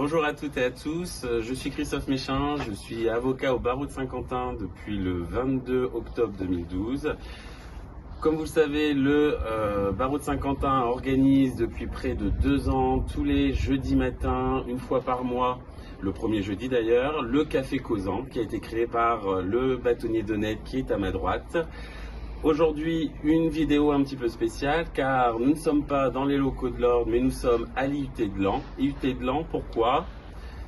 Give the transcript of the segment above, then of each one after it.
Bonjour à toutes et à tous, je suis Christophe Méchin, je suis avocat au barreau de Saint-Quentin depuis le 22 octobre 2012. Comme vous le savez, le barreau de Saint-Quentin organise depuis près de 2 ans, tous les jeudis matins, une fois par mois, le premier jeudi d'ailleurs, le Café Causant qui a été créé par le bâtonnier d'Honnête qui est à ma droite. Aujourd'hui, une vidéo un petit peu spéciale car nous ne sommes pas dans les locaux de l'ordre mais nous sommes à l'IUT de Laon. IUT de Laon, pourquoi ?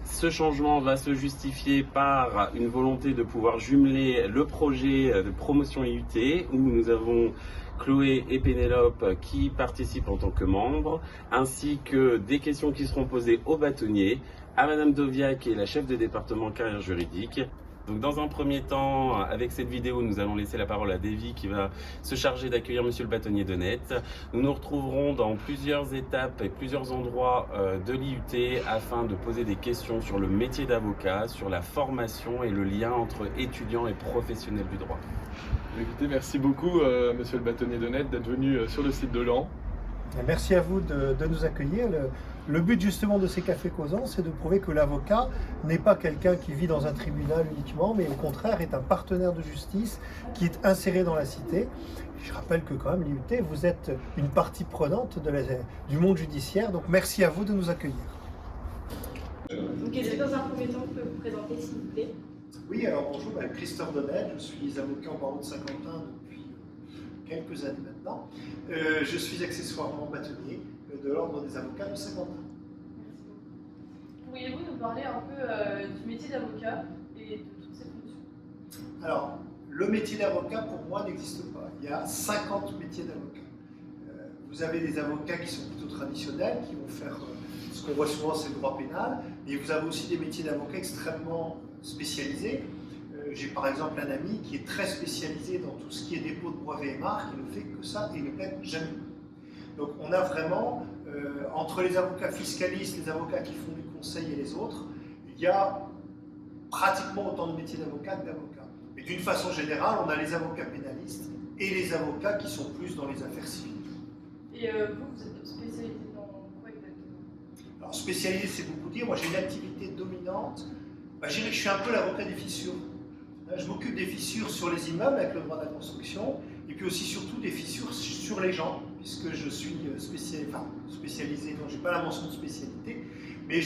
Ce changement va se justifier par une volonté de pouvoir jumeler le projet de promotion IUT où nous avons Chloé et Pénélope qui participent en tant que membres, ainsi que des questions qui seront posées aux bâtonniers, à Madame Dovia qui est la chef de département carrière juridique. Donc dans un premier temps, avec cette vidéo, nous allons laisser la parole à Davy qui va se charger d'accueillir Monsieur le bâtonnier d'Honnête. Nous nous retrouverons dans plusieurs étapes et plusieurs endroits de l'IUT afin de poser des questions sur le métier d'avocat, sur la formation et le lien entre étudiants et professionnels du droit. Écoutez, merci beaucoup Monsieur le bâtonnier d'Honnête d'être venu sur le site de Laon. Merci à vous de nous accueillir. Le but justement de ces cafés causants, c'est de prouver que l'avocat n'est pas quelqu'un qui vit dans un tribunal uniquement, mais au contraire est un partenaire de justice qui est inséré dans la cité. Je rappelle que quand même l'IUT, vous êtes une partie prenante du monde judiciaire, donc merci à vous de nous accueillir. Donc est-ce que dans un premier temps, vous pouvez vous présenter s'il vous plaît? Oui, alors bonjour, Christophe Donnel, je suis avocat au barreau de Saint-Quentin depuis quelques années maintenant. Je suis accessoirement bâtonnier de l'ordre des avocats de Saint-Quentin. Pourriez-vous nous parler un peu du métier d'avocat et de toutes ses fonctions? Alors, le métier d'avocat pour moi n'existe pas. Il y a 50 métiers d'avocat. Vous avez des avocats qui sont plutôt traditionnels, qui vont faire ce qu'on voit souvent, c'est le droit pénal, et vous avez aussi des métiers d'avocat extrêmement spécialisés. J'ai par exemple un ami qui est très spécialisé dans tout ce qui est dépôt de brevets et marques, il ne fait que ça et il ne plaide jamais. Donc on a vraiment, entre les avocats fiscalistes, les avocats qui font du conseil et les autres, il y a pratiquement autant de métiers d'avocats que d'avocats. Mais d'une façon générale, on a les avocats pénalistes et les avocats qui sont plus dans les affaires civiles. Et vous êtes spécialisé dans quoi exactement? Alors spécialisé, c'est beaucoup dire. Moi j'ai une activité dominante. Je dirais que je suis un peu l'avocat des fissures. Je m'occupe des fissures sur les immeubles avec le droit de la construction et puis aussi surtout des fissures sur les gens, puisque je suis spécialisé, donc je n'ai pas la mention de spécialité, mais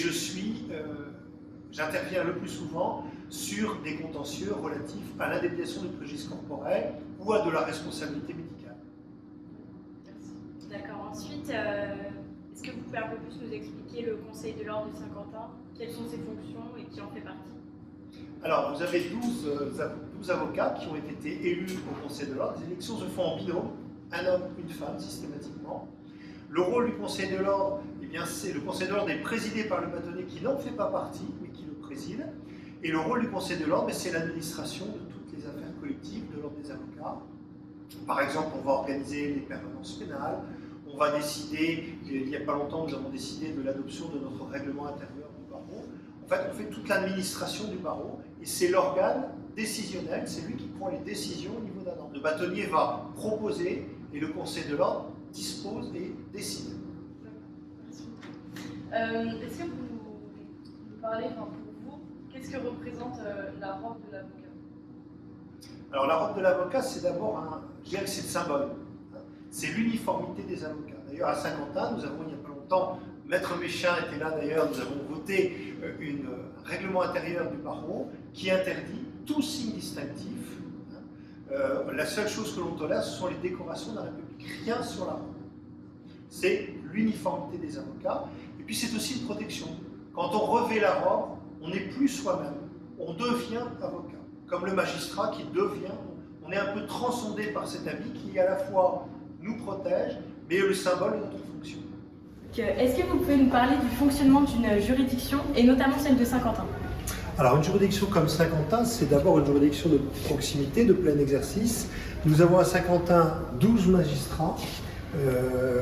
j'interviens le plus souvent sur des contentieux relatifs à l'indemnisation du préjudice corporel ou à de la responsabilité médicale. Merci. D'accord. Ensuite, est-ce que vous pouvez un peu plus nous expliquer le Conseil de l'ordre de Saint-Quentin? Quelles sont ses fonctions et qui en fait partie? Alors, vous avez 12 avocats qui ont été élus au Conseil de l'ordre. Les élections se font en binôme, un homme, une femme, systématiquement. Le rôle du Conseil de l'ordre, le Conseil de l'ordre est présidé par le bâtonnier qui n'en fait pas partie, mais qui le préside. Et le rôle du Conseil de l'ordre, c'est l'administration de toutes les affaires collectives de l'ordre des avocats. Par exemple, on va organiser les permanences pénales, on va décider, il n'y a pas longtemps, nous avons décidé de l'adoption de notre règlement intérieur du barreau. En fait, on fait toute l'administration du barreau et c'est l'organe décisionnel, c'est lui qui prend les décisions au niveau d'un ordre. Le bâtonnier va proposer et le Conseil de l'ordre dispose et décide. Merci. Est-ce que vous parlez, pour vous, qu'est-ce que représente la robe de l'avocat? Alors la robe de l'avocat, c'est d'abord je dirais que c'est le symbole. C'est l'uniformité des avocats. D'ailleurs, à Saint-Quentin, nous avons, il n'y a pas longtemps, Maître Méchin était là d'ailleurs, nous avons voté un règlement intérieur du barreau qui interdit tout signe distinctif. La seule chose que l'on tolère, ce sont les décorations de la République. Rien sur la robe. C'est l'uniformité des avocats. Et puis c'est aussi une protection. Quand on revêt la robe, on n'est plus soi-même. On devient avocat. Comme le magistrat qui devient, on est un peu transcendé par cet habit qui à la fois nous protège, mais est le symbole de notre fonction. Est-ce que vous pouvez nous parler du fonctionnement d'une juridiction, et notamment celle de Saint-Quentin? Alors une juridiction comme Saint-Quentin, c'est d'abord une juridiction de proximité, de plein exercice. Nous avons à Saint-Quentin 12 magistrats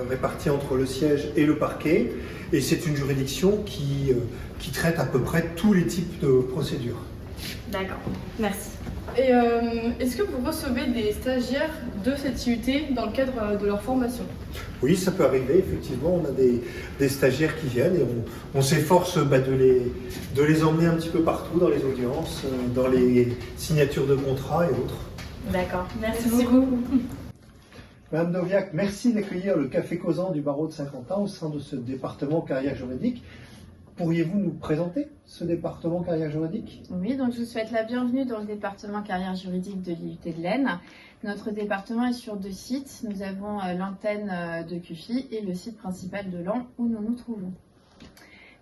répartis entre le siège et le parquet. Et c'est une juridiction qui traite à peu près tous les types de procédures. D'accord, merci. Et est-ce que vous recevez des stagiaires de cette IUT dans le cadre de leur formation? Oui, ça peut arriver, effectivement. On a des stagiaires qui viennent et on s'efforce de les emmener un petit peu partout dans les audiences, dans les signatures de contrats et autres. D'accord, merci beaucoup. Madame Doviac, merci d'accueillir le Café Causant du barreau de Saint-Quentin au sein de ce département carrière juridique. Pourriez-vous nous présenter ce département carrière juridique? Oui, donc je vous souhaite la bienvenue dans le département carrière juridique de l'IUT de l'Aisne. Notre département est sur 2 sites. Nous avons l'antenne de Cuffy et le site principal de Laon où nous nous trouvons.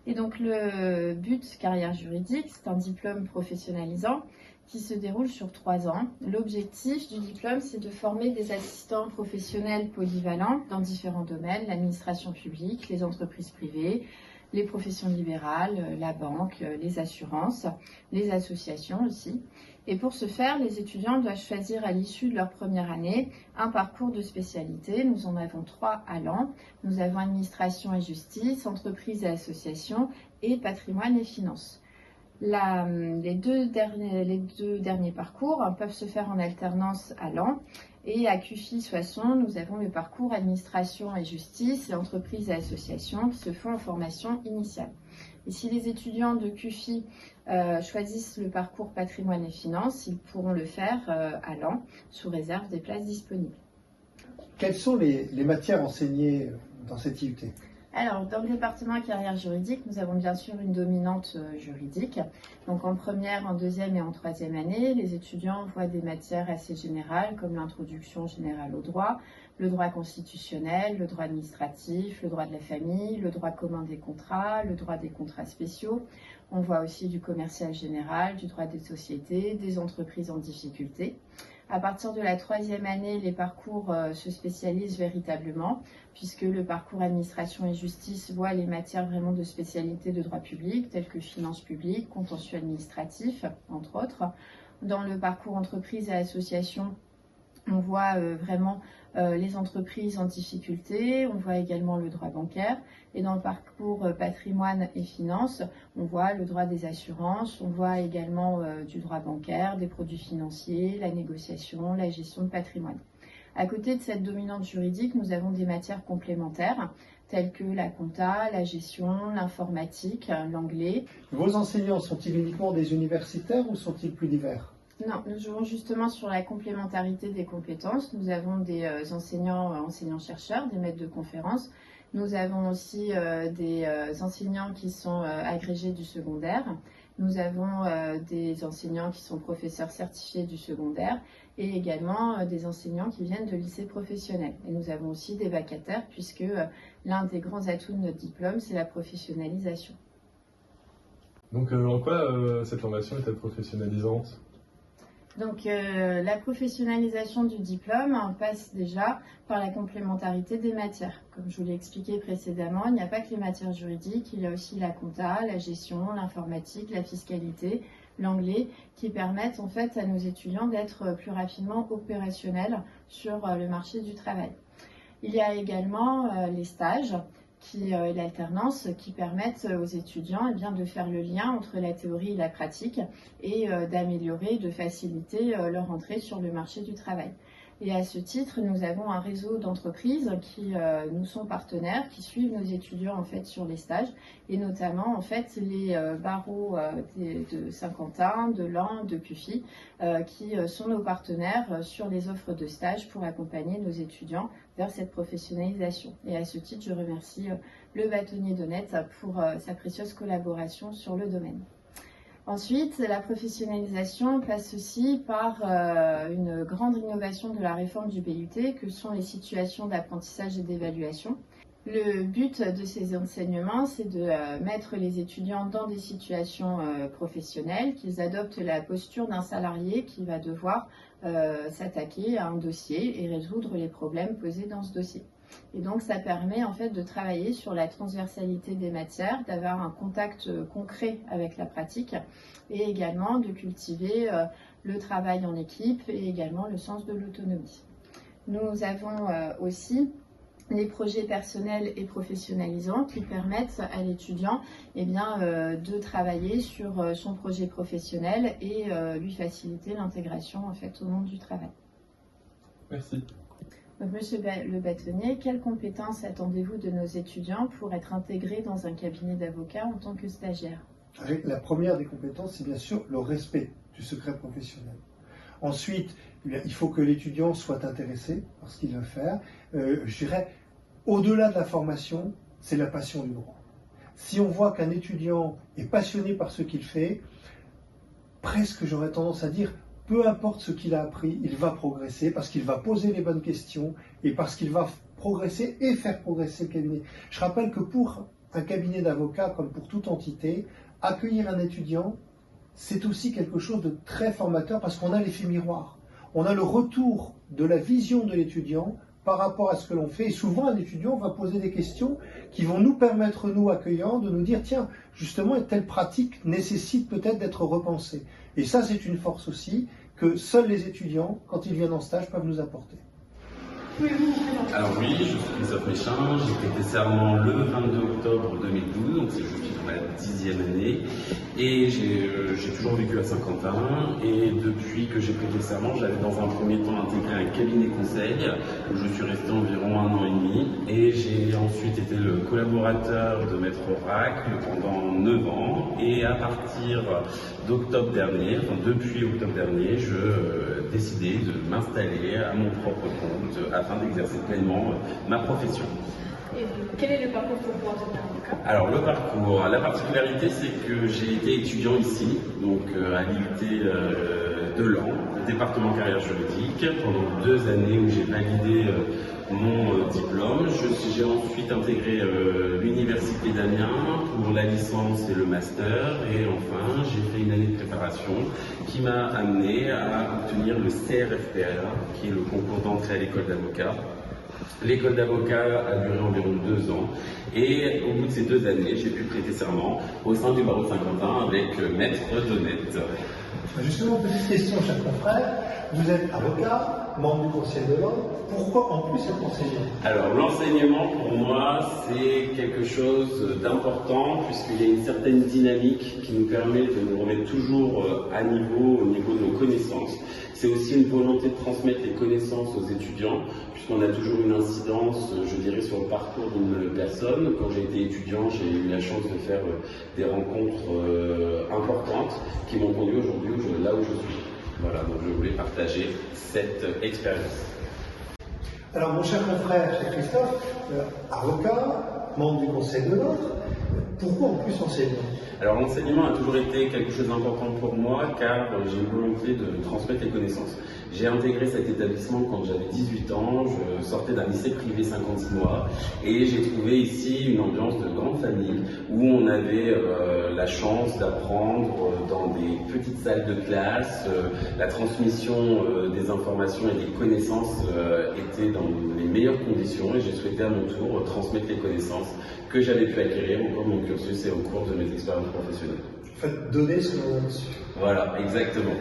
Et donc le but carrière juridique, c'est un diplôme professionnalisant qui se déroule sur 3 ans. L'objectif du diplôme, c'est de former des assistants professionnels polyvalents dans différents domaines, l'administration publique, les entreprises privées, les professions libérales, la banque, les assurances, les associations aussi. Et pour ce faire, les étudiants doivent choisir à l'issue de leur première année un parcours de spécialité. Nous en avons 3 à Laon. Nous avons administration et justice, entreprises et associations et patrimoine et finances. Les deux derniers parcours peuvent se faire en alternance à Laon. Et à Cuffy-Soissons, nous avons le parcours administration et justice et entreprises et associations qui se font en formation initiale. Et si les étudiants de Cuffy choisissent le parcours patrimoine et finances, ils pourront le faire à Laon, sous réserve des places disponibles. Quelles sont les matières enseignées dans cette IUT? Alors, dans le département carrière juridique, nous avons bien sûr une dominante juridique. Donc, en première, en deuxième et en troisième année, les étudiants voient des matières assez générales comme l'introduction générale au droit, le droit constitutionnel, le droit administratif, le droit de la famille, le droit commun des contrats, le droit des contrats spéciaux. On voit aussi du commercial général, du droit des sociétés, des entreprises en difficulté. À partir de la troisième année, les parcours se spécialisent véritablement, puisque le parcours administration et justice voit les matières vraiment de spécialité de droit public, telles que finances publiques, contentieux administratif, entre autres. Dans le parcours entreprise et association, on voit vraiment les entreprises en difficulté, on voit également le droit bancaire. Et dans le parcours patrimoine et finances, on voit le droit des assurances, on voit également du droit bancaire, des produits financiers, la négociation, la gestion de patrimoine. À côté de cette dominante juridique, nous avons des matières complémentaires telles que la compta, la gestion, l'informatique, l'anglais. Vos enseignants sont-ils uniquement des universitaires ou sont-ils plus divers? Non, nous jouons justement sur la complémentarité des compétences. Nous avons des enseignants-chercheurs, des maîtres de conférences. Nous avons aussi des enseignants qui sont agrégés du secondaire. Nous avons des enseignants qui sont professeurs certifiés du secondaire et également des enseignants qui viennent de lycées professionnels. Et nous avons aussi des vacataires puisque l'un des grands atouts de notre diplôme, c'est la professionnalisation. Donc en quoi cette formation est-elle professionnalisante? Donc la professionnalisation du diplôme passe déjà par la complémentarité des matières. Comme je vous l'ai expliqué précédemment, il n'y a pas que les matières juridiques, il y a aussi la compta, la gestion, l'informatique, la fiscalité, l'anglais, qui permettent en fait à nos étudiants d'être plus rapidement opérationnels sur le marché du travail. Il y a également les stages et l'alternance qui permettent aux étudiants de faire le lien entre la théorie et la pratique et d'améliorer, de faciliter leur entrée sur le marché du travail. Et à ce titre, nous avons un réseau d'entreprises qui nous sont partenaires, qui suivent nos étudiants en fait sur les stages, et notamment en fait les barreaux de Saint-Quentin, de Laon, de Cuffy, qui sont nos partenaires sur les offres de stage pour accompagner nos étudiants vers cette professionnalisation. Et à ce titre, je remercie le bâtonnier d'Honnête pour sa précieuse collaboration sur le domaine. Ensuite, la professionnalisation passe aussi par une grande innovation de la réforme du BUT, que sont les situations d'apprentissage et d'évaluation. Le but de ces enseignements, c'est de mettre les étudiants dans des situations professionnelles, qu'ils adoptent la posture d'un salarié qui va devoir s'attaquer à un dossier et résoudre les problèmes posés dans ce dossier. Et donc ça permet en fait de travailler sur la transversalité des matières, d'avoir un contact concret avec la pratique et également de cultiver le travail en équipe et également le sens de l'autonomie. Nous avons aussi les projets personnels et professionnalisants qui permettent à l'étudiant de travailler sur son projet professionnel et lui faciliter l'intégration en fait au monde du travail. Merci. Donc, Monsieur le bâtonnier, quelles compétences attendez-vous de nos étudiants pour être intégrés dans un cabinet d'avocats en tant que stagiaire? La première des compétences, c'est bien sûr le respect du secret professionnel. Ensuite, il faut que l'étudiant soit intéressé par ce qu'il veut faire. Je dirais, au-delà de la formation, c'est la passion du droit. Si on voit qu'un étudiant est passionné par ce qu'il fait, presque j'aurais tendance à dire, peu importe ce qu'il a appris, il va progresser parce qu'il va poser les bonnes questions et parce qu'il va progresser et faire progresser le cabinet. Je rappelle que pour un cabinet d'avocats, comme pour toute entité, accueillir un étudiant, c'est aussi quelque chose de très formateur parce qu'on a l'effet miroir. On a le retour de la vision de l'étudiant par rapport à ce que l'on fait. Et souvent, un étudiant va poser des questions qui vont nous permettre, nous accueillants, de nous dire, tiens, justement, telle pratique nécessite peut-être d'être repensée. Et ça, c'est une force aussi que seuls les étudiants, quand ils viennent en stage, peuvent nous apporter. Alors oui, je suis Christophe Méchin, j'ai prêté serment le 22 octobre 2012, donc je suis dans ma 10e année, et j'ai toujours vécu à Saint-Quentin, et depuis que j'ai prêté serment, j'avais dans un premier temps intégré un cabinet conseil, où je suis resté environ 1 an et demi, et j'ai ensuite été le collaborateur de Maître Oracle pendant 9 ans, et à partir d'octobre dernier, enfin depuis octobre dernier, je décidé de m'installer à mon propre compte afin d'exercer pleinement ma profession. Et quel est le parcours pour pouvoir devenir avocat? Alors le parcours, la particularité c'est que j'ai été étudiant ici, donc à l'IUT de Laon, département carrière juridique, pendant 2 années où j'ai validé mon diplôme. J'ai ensuite intégré l'université d'Amiens pour la licence et le master, et enfin j'ai fait une année de préparation qui m'a amené à obtenir le CRFPR, qui est le concours d'entrée à l'école d'avocat. L'école d'avocat a duré environ 2 ans, et au bout de ces 2 années, j'ai pu prêter serment au sein du barreau de Saint-Quentin avec Maître Donnet. Justement, petite question, cher confrère. Vous êtes avocat, membre du Conseil de l'Ordre. Pourquoi en plus être enseignant? Alors l'enseignement pour moi c'est quelque chose d'important puisqu'il y a une certaine dynamique qui nous permet de nous remettre toujours à niveau au niveau de nos connaissances. C'est aussi une volonté de transmettre les connaissances aux étudiants puisqu'on a toujours une incidence, je dirais, sur le parcours d'une personne. Quand j'ai été étudiant, j'ai eu la chance de faire des rencontres importantes qui m'ont conduit aujourd'hui là où je suis. Voilà, donc je voulais partager cette expérience. Alors, mon cher confrère, cher Christophe, avocat, membre du Conseil de l'Ordre, pourquoi en plus enseignant? Alors l'enseignement a toujours été quelque chose d'important pour moi car j'ai une volonté de transmettre les connaissances. J'ai intégré cet établissement quand j'avais 18 ans, je sortais d'un lycée privé 56 mois et j'ai trouvé ici une ambiance de grande famille où on avait la chance d'apprendre dans des petites salles de classe, la transmission des informations et des connaissances était dans les meilleures conditions et j'ai souhaité à mon tour transmettre les connaissances que j'avais pu acquérir au cours de mon cursus et au cours de mes expériences professionnelles. En fait, donner ce que l'on a reçu. Voilà, exactement.